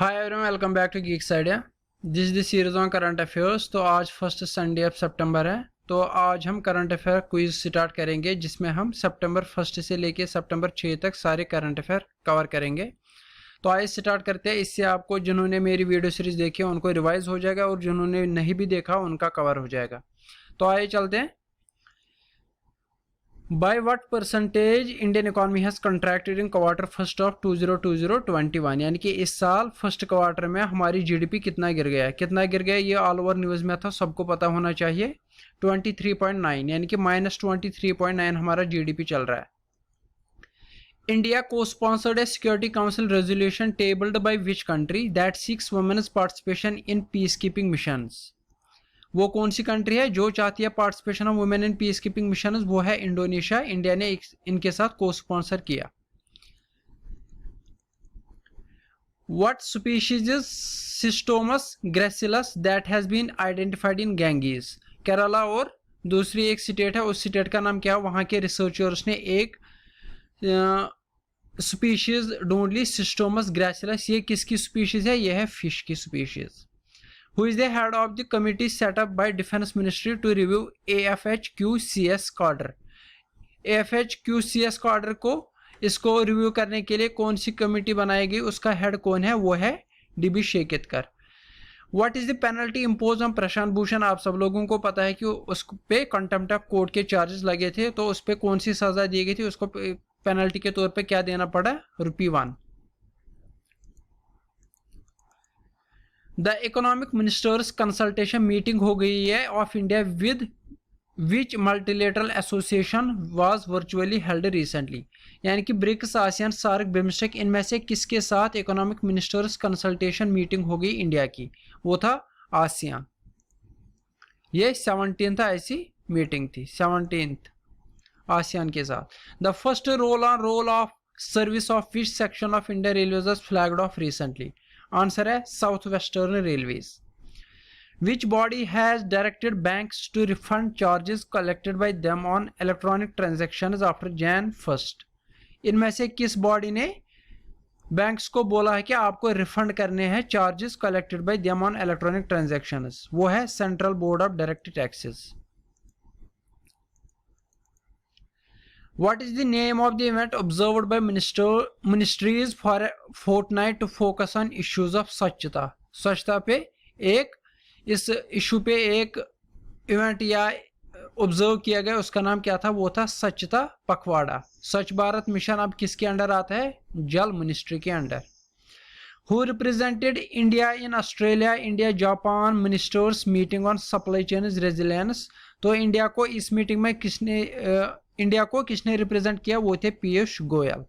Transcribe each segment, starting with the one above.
Hi everyone, welcome back to geeks idea. This is the series on current affairs. तो आज first Sunday off सितंबर है, तो आज हम करंट अफेयर क्विज स्टार्ट करेंगे जिसमें हम सितंबर 1 से लेके सितंबर 6 तक सारे करंट अफेयर कवर करेंगे। तो आज स्टार्ट करते हैं। इससे आपको जिन्होंने मेरी वीडियो सीरीज देखी है उनको रिवाइज हो जाएगा और जिन्होंने नहीं भी देखा उनका कवर हो जाएगा। तो आइए चलते हैं। By what percentage Indian economy has contracted in quarter first of 2020-21? यानी कि इस साल फर्स्ट क्वार्टर में हमारी जीडीपी कितना गिर गया है। कितना गिर गया ये ऑल ओवर न्यूज़ में था, सबको पता होना चाहिए। 23.9 यानी कि -23.9 हमारा जीडीपी चल रहा है। इंडिया को sponsored a security council resolution tabled by which country that seeks women's participation in peace keeping missions? वो कौन सी कंट्री है जो चाहती है participation of women in peace keeping mission? वो है इंडोनेशिया। इंडिया ने इनके साथ को स्पॉन्सर किया। What species is cystomus gracilis that has been identified in Ganges? Kerala और दूसरी एक स्टेट है, उस स्टेट का नाम क्या है? वहां के रिसर्चर्स ने एक स्पीशीज ढूंढ ली, सिस्टोमस ग्रेसिलस। ये किसकी स्पीशीज है? ये है फिश की species. Who is the head of the committee set up by Defense Ministry to review AFHQCS cadre? AFHQCS cadre को इसको रिव्यू करने के लिए कौन सी कमेटी बनाई गई? उसका हेड कौन है? वो है DB शेखितकर। What is the penalty imposed on Prashant Bhushan? आप सब लोगों को पता है कि उस पे कंटेम्प्ट ऑफ कोर्ट के चार्जेस लगे थे, तो उस पे कौन सी सजा दी गई थी? उसको पेनल्टी के तौर पे क्या देना पड़ा? ₹1। The economic ministers consultation meeting हो गई है of India with which multilateral association was virtually held recently? यानी कि ब्रिक्स, आसियान, सार्क, बिम्स्टेक, इनमें से किसके साथ इकोनॉमिक मिनिस्टर्स कंसल्टेशन मीटिंग हो गई इंडिया की? वो था आसियान। ये 17th ऐसी मीटिंग थी, 17th आसियान के साथ। The first roll of service of which section of India railways was flagged off recently? Answer है south western railways. Which body has directed banks to refund charges collected by them on electronic transactions after Jan 1? इनमें से किस body ने banks को बोला है कि आपको रिफंड करने हैं charges collected by them on electronic transactions? वो है central board of direct taxes. What is the name of the event observed by ministries for a fortnight to focus on issues of स्वच्छता? स्वच्छता पे एक, इस issue पे एक event या ऑब्जर्व किया गया, उसका नाम क्या था? वो था स्वच्छता पखवाड़ा। स्वच्छ भारत मिशन अब किसके अंडर आता है? जल मिनिस्ट्री के under. Who represented India in Australia, India Japan ministers meeting on supply chain resilience? तो इंडिया को इस मीटिंग में किसने रिप्रेजेंट किया? वो थे Piyush Goyal.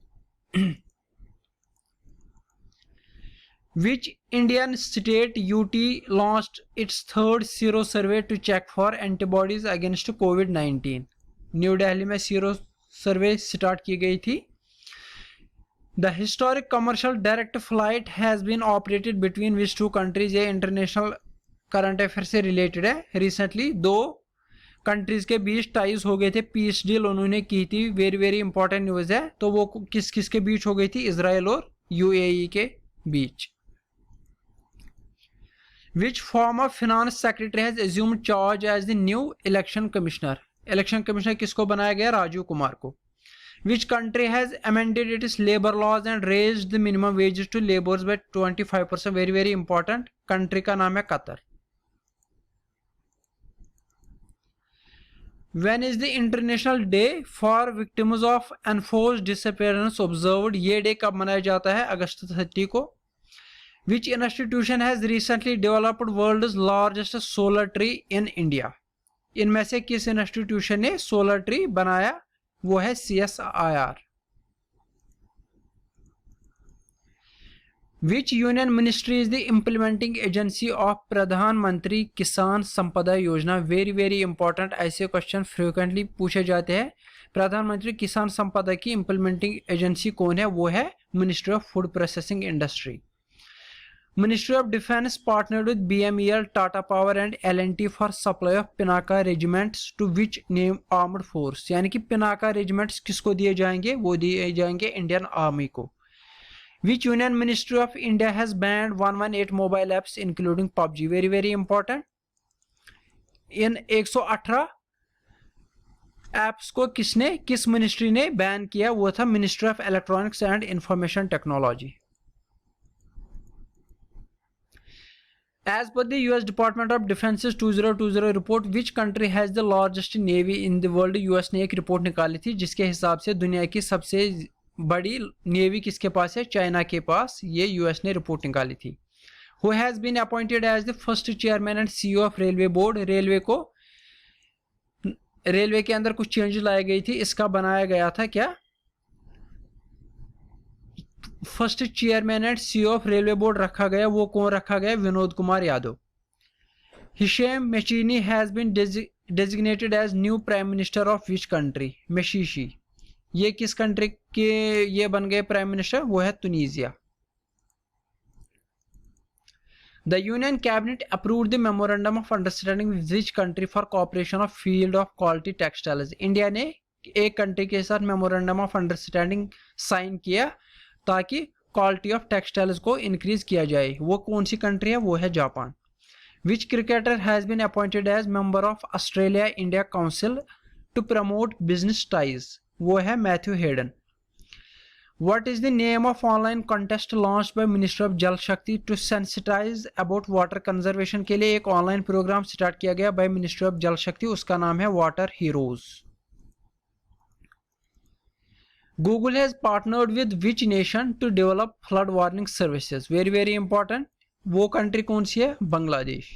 Which Indian state UT launched its third Sero survey to check for antibodies against COVID-19? New Delhi में sero survey start की गई थी। The historic commercial direct flight has been operated between which two countries? ये international current affair से related है। Recently दो countries के बीच ties हो गए थे, पीस डील उन्होंने की थी। वेरी वेरी इंपॉर्टेंट न्यूज है। तो वो किस किस के बीच हो गई थी? इजराइल और UAE के बीच। Which form of finance secretary has assumed charge as the new election commissioner? Election commissioner किसको बनाया गया? राजीव कुमार को। Which country has amended its labor laws and raised the minimum wages to laborers by 25%? Very very important. Country का नाम है Qatar. When is the International Day for Victims of Enforced Disappearance observed? ये day कब मनाया जाता है? अगस्त 30 को। Which institution has recently developed world's largest solar tree in India? इनमें से किस इंस्टीट्यूशन ने सोलर ट्री बनाया? वो है CSIR। Which union ministry is the implementing agency of प्रधानमंत्री किसान संपदा योजना? वेरी वेरी इंपॉर्टेंट, ऐसे क्वेश्चन फ्रिक्वेंटली पूछे जाते हैं। प्रधानमंत्री किसान संपदा की इंप्लीमेंटिंग एजेंसी कौन है? वो है ministry of food processing industry. Ministry of Defense partnered with BMEL, Tata Power and L&T for supply of Pinaka regiments to which name armed force? यानी कि पिनाका रेजिमेंट्स किसको दिए जाएंगे? वो दिए जाएंगे इंडियन आर्मी को। Which Union Ministry of India has banned 118 mobile apps including PUBG? Very very important. In 118 apps को किस मिनिस्ट्री ने बैन किया? वो था ministry of electronics and information technology. As per the US Department of Defense's 2020 report, which country has the largest navy in the world? US ने एक report निकाली थी जिसके हिसाब से दुनिया की सबसे बड़ी नेवी किसके पास है? चाइना के पास. ये यूएस ने रिपोर्ट निकाली थी. Who has been appointed as the first chairman and CEO of Railway Board? Railway के अंदर कुछ चेंज लाई गई थी. इसका बनाया गया था क्या? First chairman and CEO of railway board रखा गया. वो कौन रखा गया? Vinod Kumar Yadav. Hichem Mechichi has been designated as new prime minister of which country? Mechichi. ये किस कंट्री के ये बन गए प्राइम मिनिस्टर? वो है Tunisia. The union cabinet approved the memorandum of understanding with which country for cooperation of field of quality textiles? India ने एक कंट्री के साथ मेमोरेंडम ऑफ अंडरस्टैंडिंग साइन किया ताकि क्वालिटी ऑफ टेक्सटाइल्स को इंक्रीज किया जाए. वो कौन सी कंट्री है? वो है Japan. Which cricketer has been appointed as member of Australia India council to promote business ties? वो है Matthew Hayden. What is the name of online contest launched by ministry of Jal Shakti to sensitise about water conservation? के लिए एक online programme start किया गया bye ministry of Jal शक्ति. उसका नाम है water heroes. Google has partnered with which nation to develop flood warning services? Very very important. वो कंट्री कौन सी है? Bangladesh.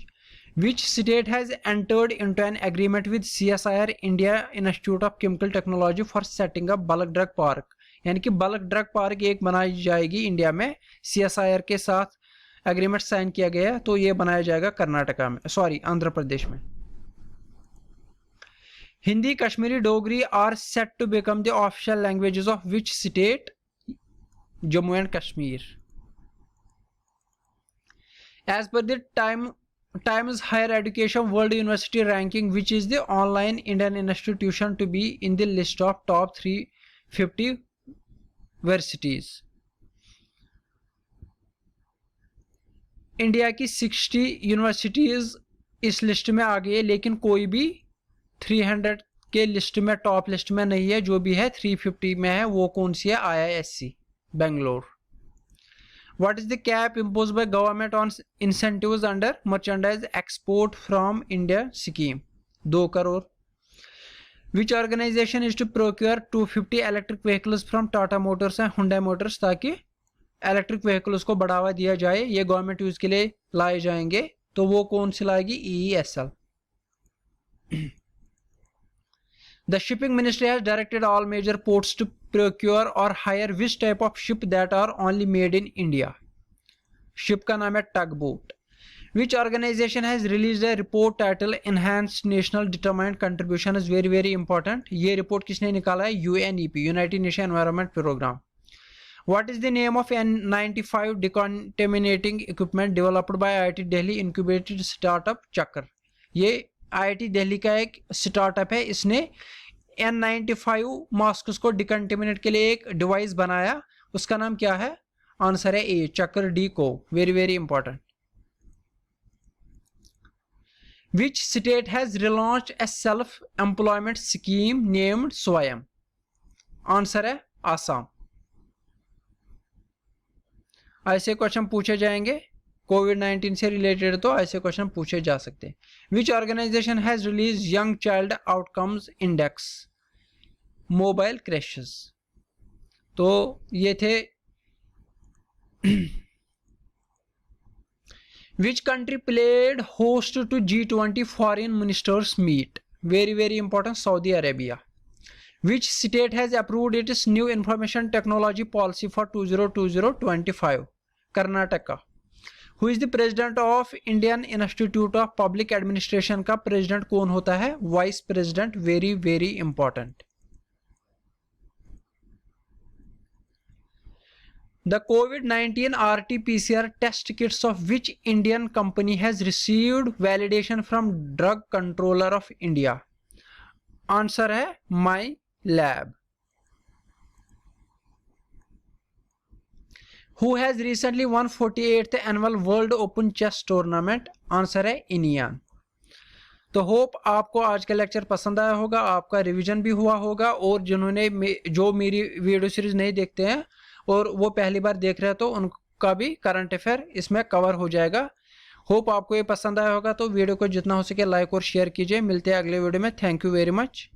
Which state has entered into an agreement with CSIR India Institute of Chemical Technology for setting up bulk drug park? यानी कि bulk drug park एक बनाई जाएगी India में. CSIR के साथ एग्रीमेंट साइन किया गया है. तो ये बनाया जाएगा कर्नाटका में, सॉरी आंध्र प्रदेश में. Hindi, Kashmiri, Dogri are set to become the official languages of which state? Jammu and Kashmir. As per the Times Higher Education World University Ranking, which is the online Indian institution to be in the list of top 350 universities? India की 60 universities इस list में आ गई है, लेकिन कोई भी 300 के list में टॉप लिस्ट में नहीं है. जो भी है 350 में है. वो कौन सी है? IISc Bangalore. What is the cap impose by government on incentives under merchandise export from India scheme? 2 crore. Which organisation is to procure 250 electric vehicles from Tata motors and Hyundai motors ताकि इलेक्ट्रिक व्हीकल्स को बढ़ावा दिया जाए? ये गवर्नमेंट यूज के लिए लाए जाएंगे. तो वो कौन सी लाएगी? EESL. The shipping ministry has directed all major ports to procure or hire which type of ship that are only made in India? Ship का नाम है tugboat. Which organization has released a report titled Enhanced National Determined Contribution? is very very important. ये report किसने निकाला है? UNEP, United Nations Environment Program. What is the name of N95 decontaminating equipment developed by IIT Delhi incubated startup Chakra? ये IIT Delhi का एक startup है. इसने N95 mask को डिकंटेमिनेट के लिए एक डिवाइस बनाया. उसका नाम क्या है? आंसर है ए, चक्र डी को. Very very important. Which state has relaunched a self employment scheme named Swayam? Answer है आसाम. ऐसे क्वेश्चन पूछे जाएंगे कोविड-19 से रिलेटेड, तो ऐसे क्वेश्चन पूछे जा सकते हैं. Which organisation has release young child outcomes index mobile creches? तो ये थे. Which country played host to G20 foreign ministers meet? Very very important. Saudi Arabia. Which state has approved its new information technology policy for 2020-25? Karnataka. Who is the president of Indian institute of public administration? का president कौन होता है? Vice president. Very very important. The COVID-19 RT-PCR test kits of which Indian company has received validation from drug controller of India? Answer है my lab. Who has recently won 48th annual world open chess tournament? Answer है इनियान। तो hope आपको आज का lecture पसंद आया होगा, आपका रिवीजन भी हुआ होगा, और जिन्होंने जो मेरी वीडियो सीरीज नहीं देखते हैं और वो पहली बार देख रहे हैं तो उनका भी करंट अफेयर इसमें कवर हो जाएगा। होप आपको ये पसंद आया होगा, तो वीडियो को जितना हो सके लाइक और शेयर कीजिए। मिलते हैं अगले वीडियो में। Thank you very much.